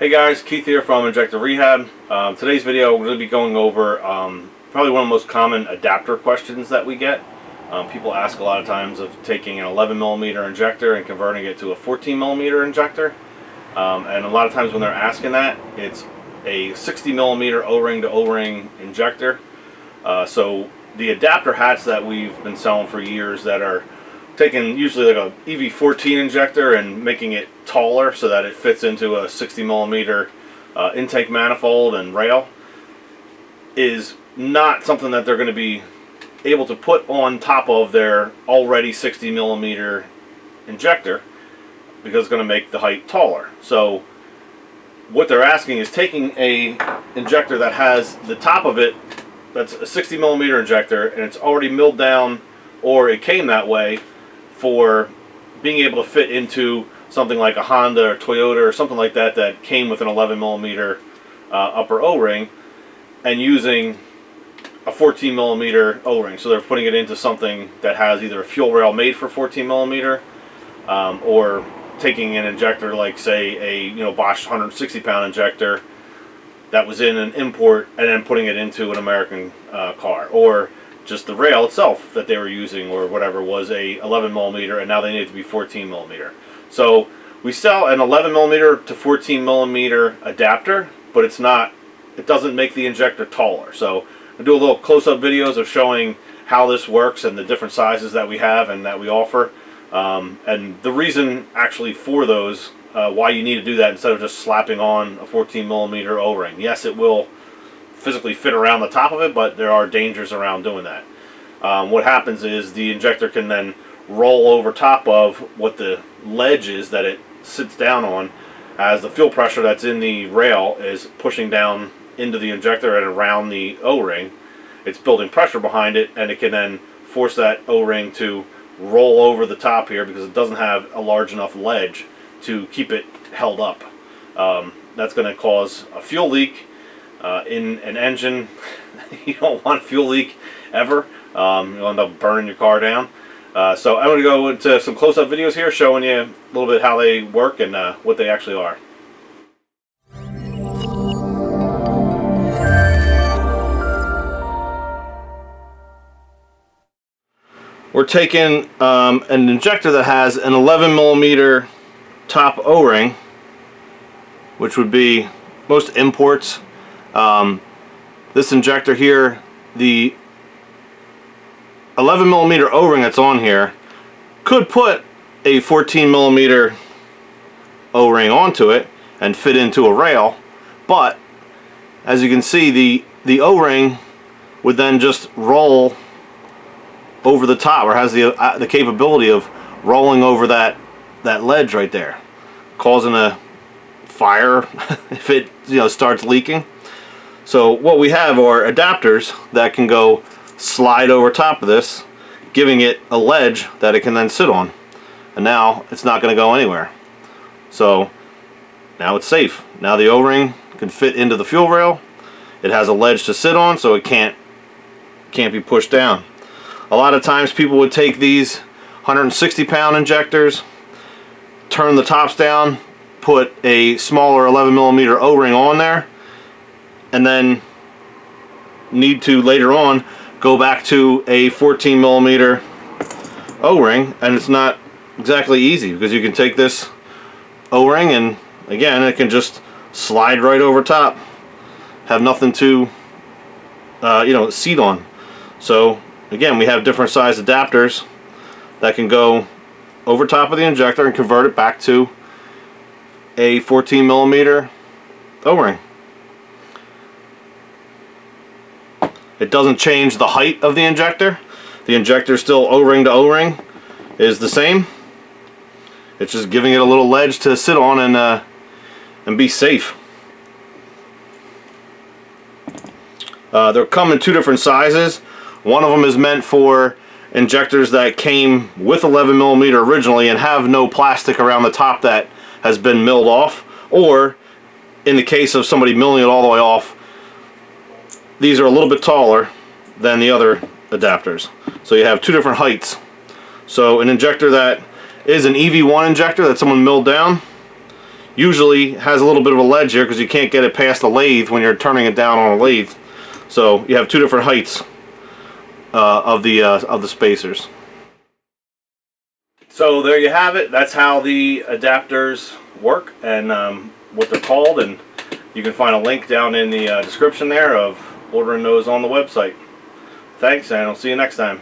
Hey guys, Keith here from Injector-Rehab. Today's video we're going to be going over probably one of the most common adapter questions that we get. People ask a lot of times of taking an 11mm injector and converting it to a 14mm injector. And a lot of times when they're asking that, it's a 60mm O-ring to O-ring injector. So the adapter hats that we've been selling for years that are taking usually like a EV14 injector and making it taller so that it fits into a 60mm intake manifold and rail is not something that they're going to be able to put on top of their already 60mm injector, because it's going to make the height taller. So what they're asking is taking a injector that has the top of it that's a 60mm injector and it's already milled down, or it came that way, for being able to fit into something like a Honda or Toyota or something like that that came with an 11mm upper O-ring, and using a 14mm O-ring. So they're putting it into something that has either a fuel rail made for 14mm, or taking an injector like, say, a Bosch 160-pound injector that was in an import and then putting it into an American car, or just the rail itself that they were using or whatever was a 11mm and now they need it to be 14mm. So we sell an 11mm to 14mm adapter, but it doesn't make the injector taller. So I do a little close-up videos of showing how this works and the different sizes that we have and that we offer, and the reason actually for those, why you need to do that instead of just slapping on a 14mm O-ring. Yes, it will physically fit around the top of it, but there are dangers around doing that. What happens is the injector can then roll over top of what the ledge is that it sits down on, as the fuel pressure that's in the rail is pushing down into the injector and around the O-ring. It's building pressure behind it, and it can then force that O-ring to roll over the top here because it doesn't have a large enough ledge to keep it held up. That's going to cause a fuel leak in an engine. You don't want a fuel leak ever. You'll end up burning your car down. So I'm going to go into some close-up videos here showing you a little bit how they work and what they actually are. We're taking an injector that has an 11mm top O-ring, which would be most imports. This injector here, the 11mm O-ring that's on here could put a 14mm O-ring onto it and fit into a rail, but as you can see, the O-ring would then just roll over the top, or has the capability of rolling over that ledge right there, causing a fire if it starts leaking. So what we have are adapters that can go slide over top of this, giving it a ledge that it can then sit on, and now it's not going to go anywhere. So now it's safe. Now the O-ring can fit into the fuel rail. It has a ledge to sit on, so it can't be pushed down. A lot of times people would take these 160-pound injectors, turn the tops down, put a smaller 11mm O-ring on there, and then need to later on go back to a 14mm O-ring, and it's not exactly easy, because you can take this O-ring and again it can just slide right over top, have nothing to seat on. So again, we have different size adapters that can go over top of the injector and convert it back to a 14mm O-ring. It doesn't change the height of the injector. The injector still O-ring to O-ring is the same. It's just giving it a little ledge to sit on and be safe. They're come in two different sizes. One of them is meant for injectors that came with 11mm originally and have no plastic around the top that has been milled off, or in the case of somebody milling it all the way off, these are a little bit taller than the other adapters. So you have two different heights. So an injector that is an EV1 injector that someone milled down, usually has a little bit of a ledge here because you can't get it past the lathe when you're turning it down on a lathe. So you have two different heights of the spacers. So there you have it. That's how the adapters work and what they're called, and you can find a link down in the description there of ordering those on the website. Thanks, and I'll see you next time.